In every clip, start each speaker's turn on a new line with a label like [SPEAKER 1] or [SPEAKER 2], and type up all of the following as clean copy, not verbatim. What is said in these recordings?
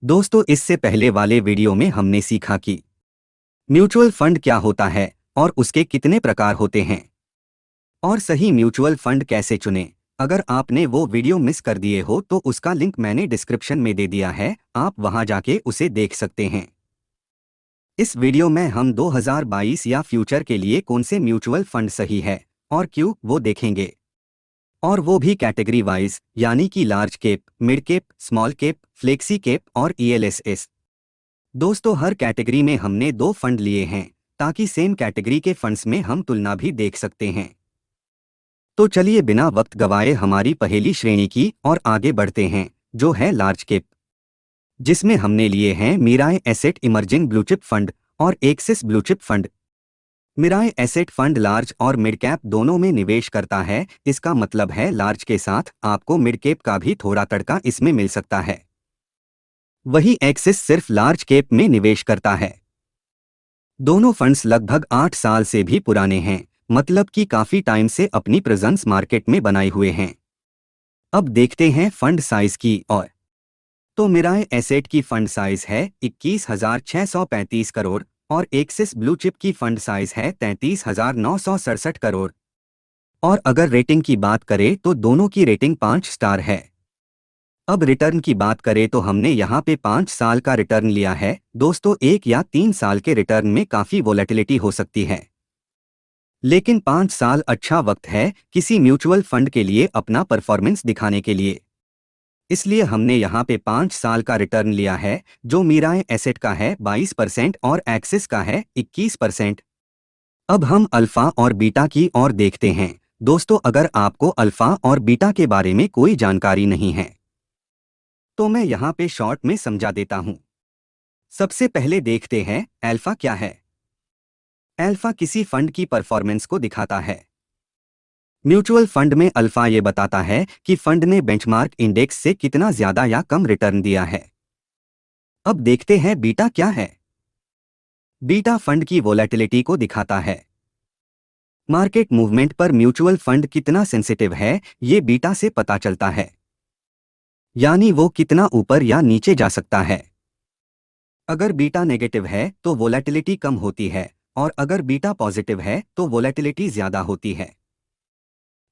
[SPEAKER 1] दोस्तों, इससे पहले वाले वीडियो में हमने सीखा कि म्यूचुअल फंड क्या होता है और उसके कितने प्रकार होते हैं और सही म्यूचुअल फंड कैसे चुनें। अगर आपने वो वीडियो मिस कर दिए हो तो उसका लिंक मैंने डिस्क्रिप्शन में दे दिया है, आप वहां जाके उसे देख सकते हैं। इस वीडियो में हम 2022 या फ्यूचर के लिए कौन से म्यूचुअल फंड सही है और क्यों वो देखेंगे, और वो भी कैटेगरी वाइज, यानी कि large cap, mid cap, small cap, flexi cap और ईएलएसएस। दोस्तों, हर कैटेगरी में हमने दो फंड लिए हैं ताकि सेम कैटेगरी के फंड्स में हम तुलना भी देख सकते हैं। तो चलिए बिना वक्त गवाए हमारी पहली श्रेणी की और आगे बढ़ते हैं, जो है लार्ज कैप, जिसमें हमने लिए हैं Mirae asset emerging blue chip fund और Axis blue chip fund. Mirae asset fund large और मिड कैप दोनों में निवेश करता है। इसका मतलब है लार्ज के साथ आपको मिड कैप का भी थोड़ा तड़का इसमें मिल सकता है। वही एक्सिस सिर्फ लार्ज कैप में निवेश करता है। दोनों फंड्स लगभग 8 साल से भी पुराने हैं, मतलब कि काफी टाइम से अपनी प्रेजेंस मार्केट में बनाए हुए हैं। अब देखते हैं फंड साइज की और तो मीराय एसेट की फंड साइज है 21,635 करोड़ और एक्सिस ब्लू चिप की फंड साइज है 33,967 करोड़। और अगर रेटिंग की बात करें तो दोनों की रेटिंग 5 स्टार है। अब रिटर्न की बात करें तो हमने यहाँ पे 5 साल का रिटर्न लिया है। दोस्तों, 1 या 3 साल के रिटर्न में काफ़ी वोलेटिलिटी हो सकती है, लेकिन 5 साल अच्छा वक्त है किसी म्यूचुअल फंड के लिए अपना परफॉर्मेंस दिखाने के लिए। इसलिए हमने यहाँ पे 5 साल का रिटर्न लिया है, जो मीराय एसेट का है 22% और एक्सिस का है 21%। अब हम अल्फा और बीटा की ओर देखते हैं। दोस्तों, अगर आपको अल्फा और बीटा के बारे में कोई जानकारी नहीं है तो मैं यहाँ पे शॉर्ट में समझा देता हूँ। सबसे पहले देखते हैं अल्फा क्या है। अल्फा किसी फंड की परफॉर्मेंस को दिखाता है। म्यूचुअल फंड में अल्फा ये बताता है कि फंड ने बेंचमार्क इंडेक्स से कितना ज्यादा या कम रिटर्न दिया है। अब देखते हैं बीटा क्या है। बीटा फंड की वोलेटिलिटी को दिखाता है। मार्केट मूवमेंट पर म्यूचुअल फंड कितना सेंसिटिव है, ये बीटा से पता चलता है, यानी वो कितना ऊपर या नीचे जा सकता है। अगर बीटा नेगेटिव है तो वोलेटिलिटी कम होती है और अगर बीटा पॉजिटिव है तो वोलेटिलिटी ज्यादा होती है।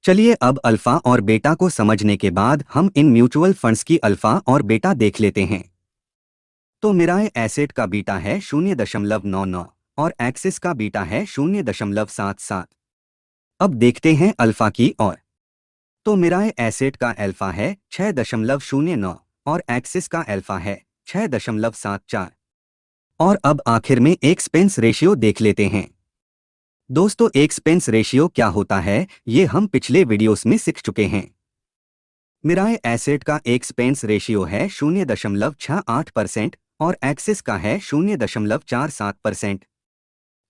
[SPEAKER 1] चलिए अब अल्फा और बीटा को समझने के बाद हम इन म्यूचुअल फंड्स की अल्फा और बीटा देख लेते हैं। तो मीराय एसेट का बीटा है 0.99 और एक्सिस का बीटा है 0.77। अब देखते हैं अल्फा की ओर। तो मीराय एसेट का अल्फा है 6.09 और एक्सिस का अल्फा है 6.74। और अब आखिर में एक्सपेंस रेशियो देख लेते हैं। दोस्तों, एक्सपेंस रेशियो क्या होता है ये हम पिछले वीडियोस में सीख चुके हैं। मीराय एसेट का एक्सपेंस रेशियो है 0.68% और एक्सिस का है 0.47%।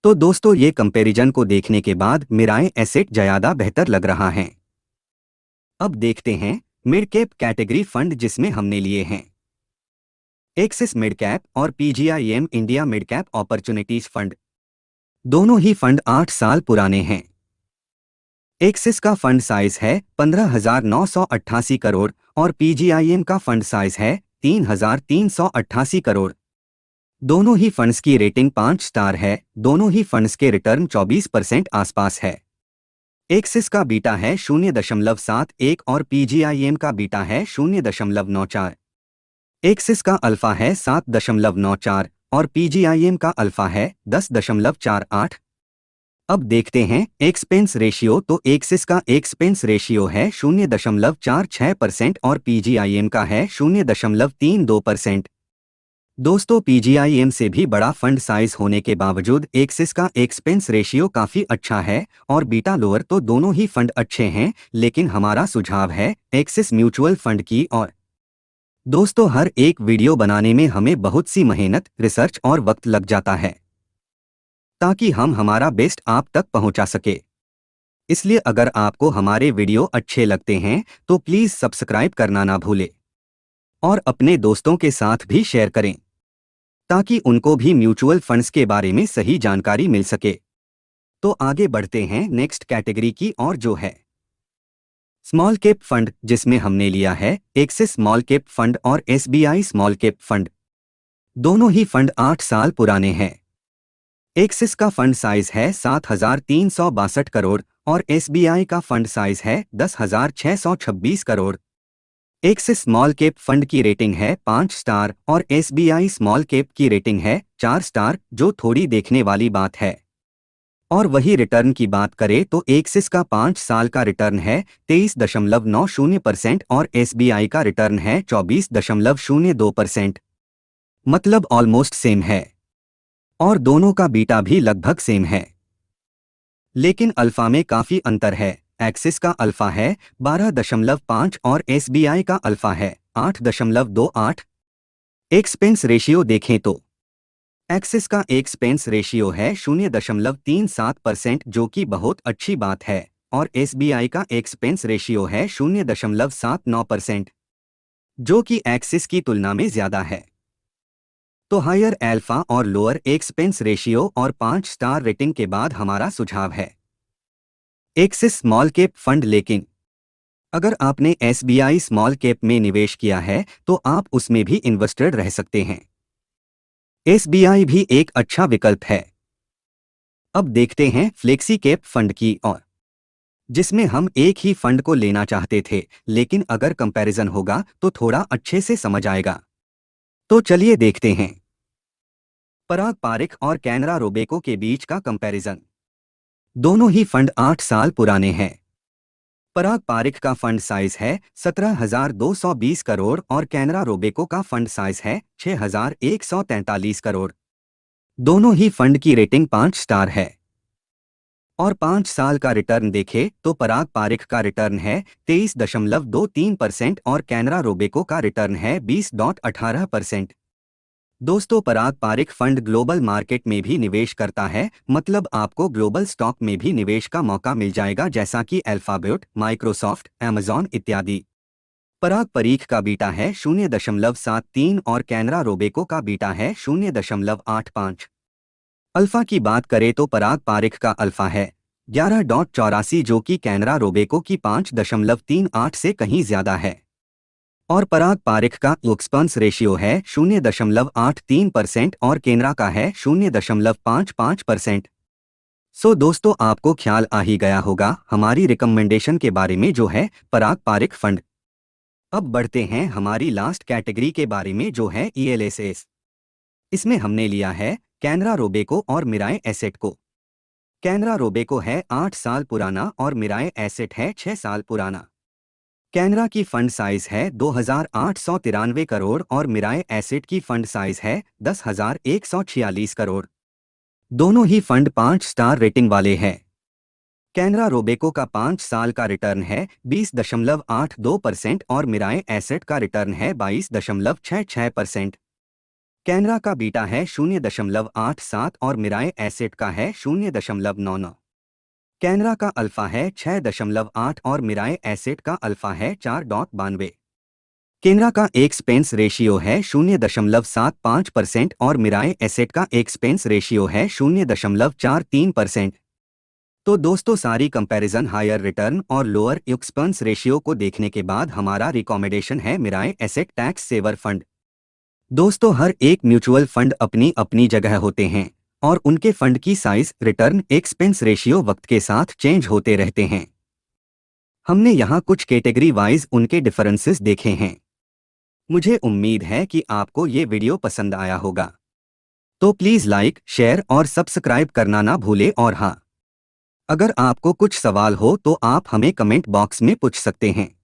[SPEAKER 1] तो दोस्तों, ये कंपैरिजन को देखने के बाद मीराय एसेट ज्यादा बेहतर लग रहा है। अब देखते हैं मिड कैप कैटेगरी फंड जिसमें हमने लिए हैं एक्सिस मिड कैप और PGIM India mid cap opportunities fund. दोनों ही फंड 8 साल पुराने हैं। एक्सिस का फंड साइज है 15,988 करोड़ और पीजीआईएम का फंड साइज है 3,388 करोड़। दोनों ही फंड्स की रेटिंग 5 स्टार है। दोनों ही फंड्स के रिटर्न 24% आसपास है। एक्सिस का बीटा है 0.71 और पीजीआईएम का बीटा है 0.94। एक्सिस का अल्फा है 7.94 और पीजीआईएम का अल्फा है 10.48। अब देखते हैं एक्सपेंस रेशियो। तो एक्सिस का एक्सपेंस रेशियो है 0.46% और पीजीआईएम का है 0.32%। दोस्तों, पीजीआईएम से भी बड़ा फंड साइज होने के बावजूद एक्सिस का एक्सपेंस रेशियो काफी अच्छा है और बीटा लोअर। तो दोनों ही फंड अच्छे हैं, लेकिन हमारा सुझाव है एक्सिस म्यूचुअल फंड की। और दोस्तों, हर एक वीडियो बनाने में हमें बहुत सी मेहनत, रिसर्च और वक्त लग जाता है ताकि हम हमारा बेस्ट आप तक पहुंचा सके। इसलिए अगर आपको हमारे वीडियो अच्छे लगते हैं तो प्लीज सब्सक्राइब करना ना भूलें और अपने दोस्तों के साथ भी शेयर करें ताकि उनको भी म्यूचुअल फंड्स के बारे में सही जानकारी मिल सके। तो आगे बढ़ते हैं नेक्स्ट कैटेगरी की और, जो है स्मॉल कैप फंड, जिसमें हमने लिया है एक्सिस स्मॉल कैप फंड और एसबीआई स्मॉल कैप फंड। दोनों ही फंड 8 साल पुराने हैं। एक्सिस का फंड साइज है 7,362 करोड़ और एसबीआई का फंड साइज है 10,626 crore. Axis small cap fund की रेटिंग है 5 स्टार और एसबीआई स्मॉल कैप की रेटिंग है 4 स्टार, जो थोड़ी देखने वाली बात है। और वही रिटर्न की बात करें तो एक्सिस का 5 साल का रिटर्न है 23.90% और एसबीआई का रिटर्न है 24.02%। मतलब ऑलमोस्ट सेम है और दोनों का बीटा भी लगभग सेम है। लेकिन अल्फा में काफी अंतर है। एक्सिस का अल्फा है 12.5 और एसबीआई का अल्फा है 8.28। एक्सपेंस रेशियो देखें तो एक्सिस का एक्सपेंस रेशियो है 0.37%, जो कि बहुत अच्छी बात है, और एसबीआई का एक्सपेंस रेशियो है 0.79%, जो कि एक्सिस की तुलना में ज्यादा है। तो हायर अल्फा और लोअर एक्सपेंस रेशियो और 5 स्टार रेटिंग के बाद हमारा सुझाव है एक्सिस स्मॉल कैप फंड। लेकिन अगर आपने एसबीआई स्मॉल कैप में निवेश किया है तो आप उसमें भी इन्वेस्टेड रह सकते हैं। एसबीआई भी एक अच्छा विकल्प है। अब देखते हैं फ्लेक्सी कैप फंड की ओर, जिसमें हम एक ही फंड को लेना चाहते थे, लेकिन अगर कंपैरिजन होगा तो थोड़ा अच्छे से समझ आएगा। तो चलिए देखते हैं पराग पारिख और कैनरा रोबेको के बीच का कंपैरिजन। दोनों ही फंड 8 साल पुराने हैं। पराग पारिख का फंड साइज है 17,220 करोड़ और कैनरा रोबेको का फंड साइज है 6,143 करोड़। दोनों ही फंड की रेटिंग 5 स्टार है। और 5 साल का रिटर्न देखें तो पराग पारिख का रिटर्न है 23.23% और कैनरा रोबेको का रिटर्न है 20.18%। दोस्तों, पराग पारिख फंड ग्लोबल मार्केट में भी निवेश करता है, मतलब आपको ग्लोबल स्टॉक में भी निवेश का मौका मिल जाएगा, जैसा कि अल्फाबेट, माइक्रोसॉफ्ट, अमेजॉन इत्यादि। पराग पारिख का बीटा है 0.73 और कैनरा रोबेको का बीटा है 0.85। अल्फा की बात करें तो पराग पारिख का अल्फा है 11.84, जो कि कैनरा रोबेको की 5.38 से कहीं ज्यादा है। और पराग पारिख का एक्सपेंस रेशियो है 0.83% और केनरा का है 0.55%। सो दोस्तों, आपको ख्याल आ ही गया होगा हमारी रिकमेंडेशन के बारे में, जो है पराग पारिख फंड। अब बढ़ते हैं हमारी लास्ट कैटेगरी के बारे में, जो है ईएलएसएस। इसमें हमने लिया है कैनरा रोबेको और मिराए एसेट को। कैनरा रोबेको है 8 साल पुराना और मिराए एसेट है 6 साल पुराना। कैनरा की फंड साइज है 2,893 करोड़ और मिराए एसेट की फंड साइज है 10,146 करोड़। दोनों ही फंड 5 स्टार रेटिंग वाले हैं। कैनरा रोबेको का 5 साल का रिटर्न है 20.82% और मिराए एसेट का रिटर्न है 22.66%। कैनरा का बीटा है 0.87 और मिराए एसेट का है 0.99। कैनरा का अल्फा है 6.8 और मिराए एसेट का अल्फा है 4.92। केनरा का एक्सपेंस रेशियो है 0.75% और मिराए एसेट का एक्सपेंस रेशियो है 0.43%। तो दोस्तों, सारी कंपैरिजन हायर रिटर्न और लोअर एक्सपेंस रेशियो को देखने के बाद हमारा रिकमेंडेशन है Mirae Asset tax saver fund. दोस्तों, हर एक म्यूचुअल फंड अपनी अपनी जगह होते हैं और उनके फंड की साइज, रिटर्न, एक्सपेंस रेशियो वक्त के साथ चेंज होते रहते हैं। हमने यहाँ कुछ कैटेगरी वाइज उनके डिफरेंसेस देखे हैं। मुझे उम्मीद है कि आपको ये वीडियो पसंद आया होगा। तो प्लीज़ लाइक, शेयर और सब्सक्राइब करना ना भूलें। और हाँ, अगर आपको कुछ सवाल हो तो आप हमें कमेंट बॉक्स में पूछ सकते हैं।